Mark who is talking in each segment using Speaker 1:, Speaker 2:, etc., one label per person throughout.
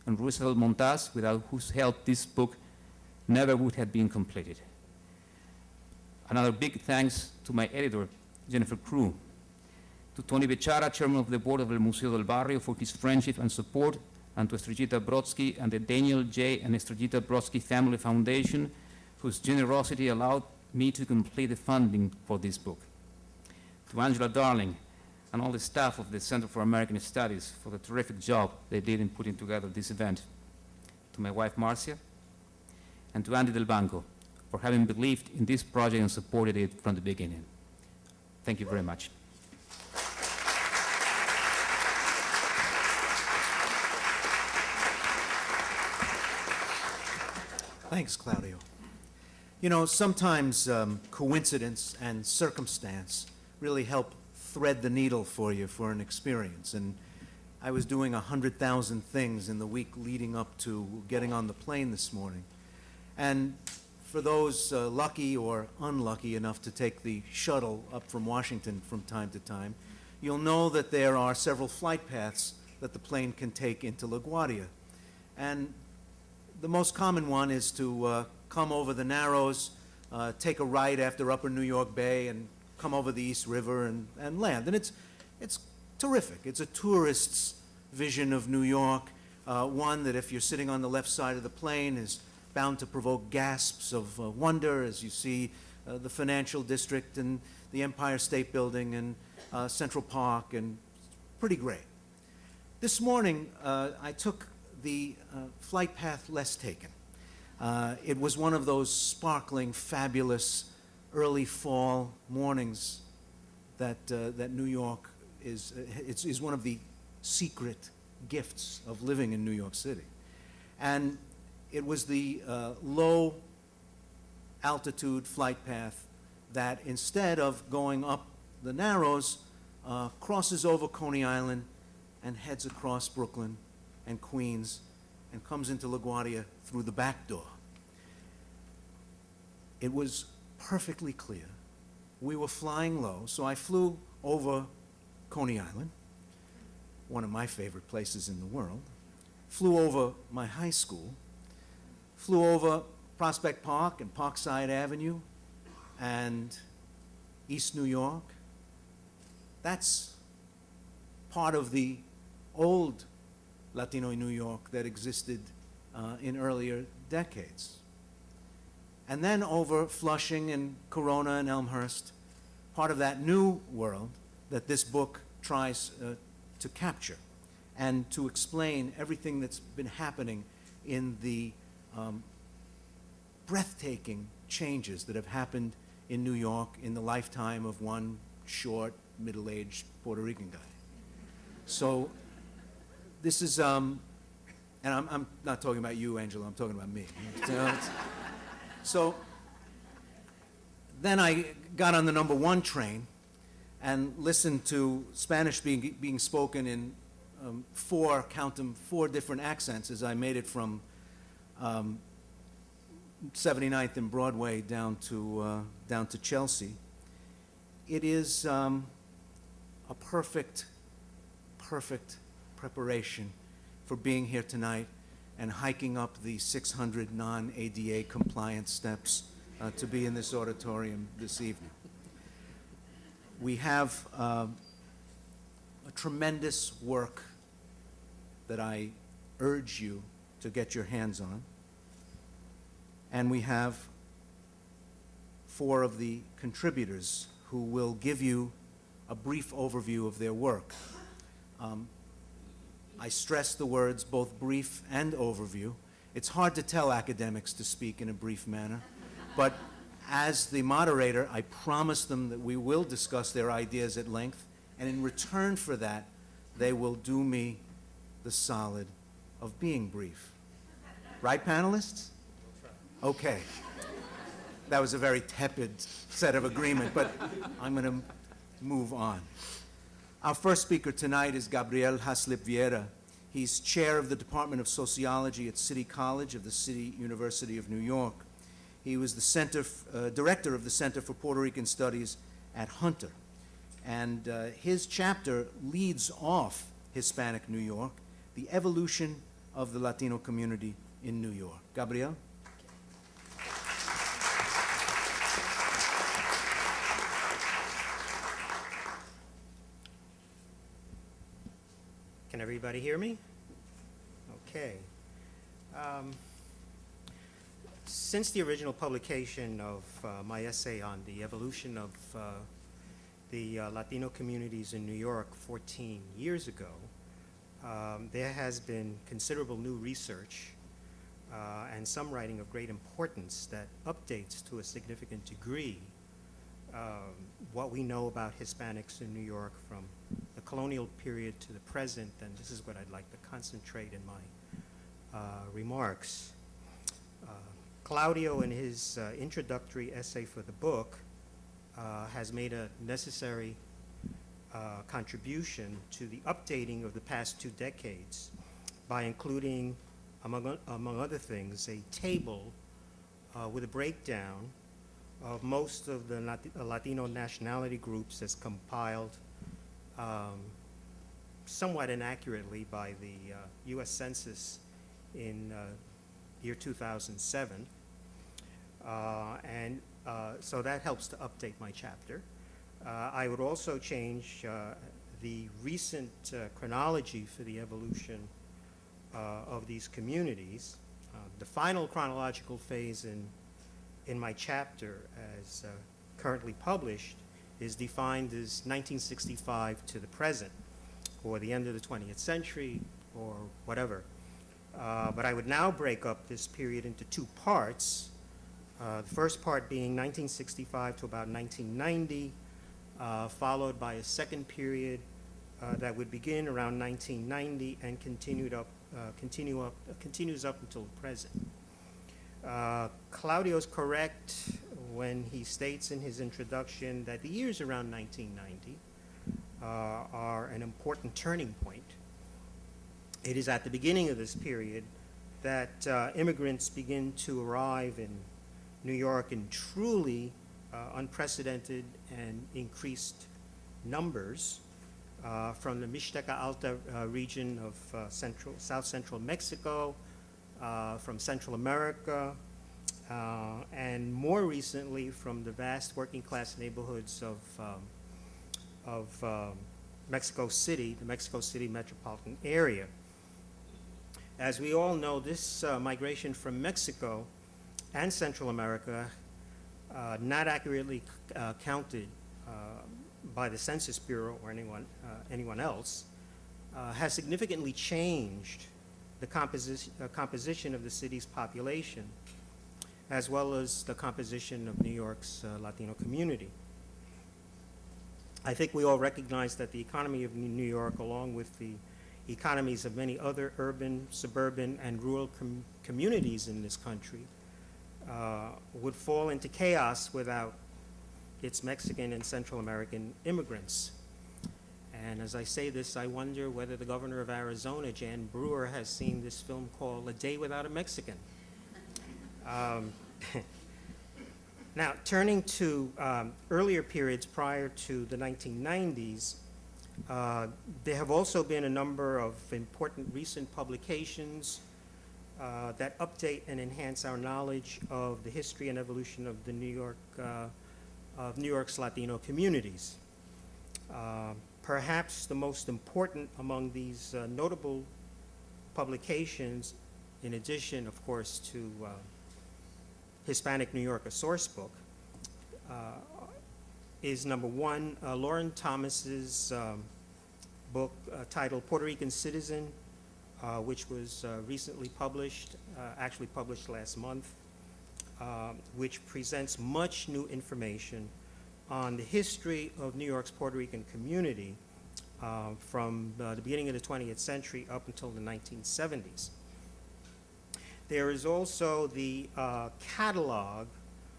Speaker 1: and Roosevelt Montaz, without whose help this book never would have been completed. Another big thanks to my editor, Jennifer Crew, to Tony Bechara, chairman of the board of El Museo del Barrio, for his friendship and support, and to Estrellita Brodsky and the Daniel J. and Estrellita Brodsky Family Foundation, whose generosity allowed me to complete the funding for this book. To Angela Darling and all the staff of the Center for American Studies for the terrific job they did in putting together this event. To my wife, Marcia, and to Andy Del Banco for having believed in this project and supported it from the beginning. Thank you very much.
Speaker 2: Thanks, Claudio. You know, sometimes coincidence and circumstance really help thread the needle for you for an experience. And I was doing 100,000 things in the week leading up to getting on the plane this morning. And for those lucky or unlucky enough to take the shuttle up from Washington from time to time, you'll know that there are several flight paths that the plane can take into LaGuardia. And the most common one is to come over the Narrows, take a right after Upper New York Bay, and come over the East River and land. And it's terrific. It's a tourist's vision of New York, one that if you're sitting on the left side of the plane is bound to provoke gasps of wonder as you see the financial district and the Empire State Building and Central Park, and pretty great. This morning, I took the flight path less taken. It was one of those sparkling, fabulous early fall mornings that New York is one of the secret gifts of living in New York City. And it was the low altitude flight path that, instead of going up the Narrows, crosses over Coney Island and heads across Brooklyn and Queens and comes into LaGuardia through the back door. It was perfectly clear. We were flying low, so I flew over Coney Island, one of my favorite places in the world, flew over my high school, flew over Prospect Park and Parkside Avenue and East New York. That's part of the old Latino New York that existed in earlier decades. And then over Flushing and Corona and Elmhurst, part of that new world that this book tries to capture and to explain everything that's been happening in the breathtaking changes that have happened in New York in the lifetime of one short, middle-aged Puerto Rican guy. So this is, and I'm not talking about you, Angela, I'm talking about me. So then I got on the number 1 train and listened to Spanish being spoken in 4 different accents as I made it from 79th and Broadway down to Chelsea. It is a perfect preparation for being here tonight and hiking up the 600 non-ADA compliant steps to be in this auditorium this evening. We have a tremendous work that I urge you to get your hands on. And we have 4 of the contributors who will give you a brief overview of their work. I stress the words both brief and overview. It's hard to tell academics to speak in a brief manner, but as the moderator, I promise them that we will discuss their ideas at length, and in return for that, they will do me the solid of being brief. Right, panelists? Okay. That was a very tepid set of agreement, but I'm going to move on. Our first speaker tonight is Gabriel Haslip-Viera. He's chair of the Department of Sociology at City College of the City University of New York. He was the director of the Center for Puerto Rican Studies at Hunter. And his chapter leads off Hispanic New York, the evolution of the Latino community in New York. Gabriel?
Speaker 3: Can everybody hear me? Okay. Since the original publication of my essay on the evolution of the Latino communities in New York 14 years ago, there has been considerable new research and some writing of great importance that updates to a significant degree what we know about Hispanics in New York from the colonial period to the present, and this is what I'd like to concentrate in my remarks. Claudio, in his introductory essay for the book, has made a necessary contribution to the updating of the past 2 decades by including, among other things, a table with a breakdown of most of the Latino nationality groups as compiled somewhat inaccurately by the U.S. Census in year 2007. So that helps to update my chapter. I would also change the recent chronology for the evolution of these communities. The final chronological phase in my chapter, as currently published, is defined as 1965 to the present, or the end of the 20th century, or whatever. But I would now break up this period into 2 parts. The first part being 1965 to about 1990, followed by a second period that would begin around 1990 and continues up until the present. Claudio's correct when he states in his introduction that the years around 1990 are an important turning point. It is at the beginning of this period that immigrants begin to arrive in New York in truly unprecedented and increased numbers from the Mixteca Alta region of South Central Mexico, from Central America, and more recently from the vast working class neighborhoods of Mexico City, the Mexico City metropolitan area. As we all know, this migration from Mexico and Central America, not accurately counted by the Census Bureau or anyone else, has significantly changed the composition of the city's population, as well as the composition of New York's Latino community. I think we all recognize that the economy of New York, along with the economies of many other urban, suburban, and rural communities in this country, would fall into chaos without its Mexican and Central American immigrants. And as I say this, I wonder whether the governor of Arizona, Jan Brewer, has seen this film called A Day Without a Mexican. Now, turning to earlier periods prior to the 1990s, there have also been a number of important recent publications that update and enhance our knowledge of the history and evolution of the New York's Latino communities. Perhaps the most important among these notable publications, in addition, of course, to Hispanic New York, a source book, is number 1, Lauren Thomas's book titled Puerto Rican Citizen, which was recently published, actually published last month, which presents much new information on the history of New York's Puerto Rican community from the beginning of the 20th century up until the 1970s. There is also the catalog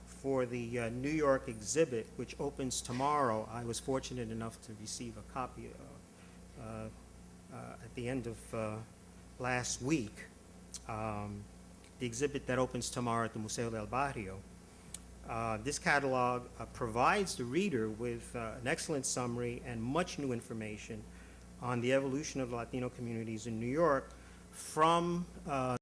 Speaker 3: for the New York exhibit, which opens tomorrow. I was fortunate enough to receive a copy at the end of last week. The exhibit that opens tomorrow at the Museo del Barrio. This catalog provides the reader with an excellent summary and much new information on the evolution of Latino communities in New York, from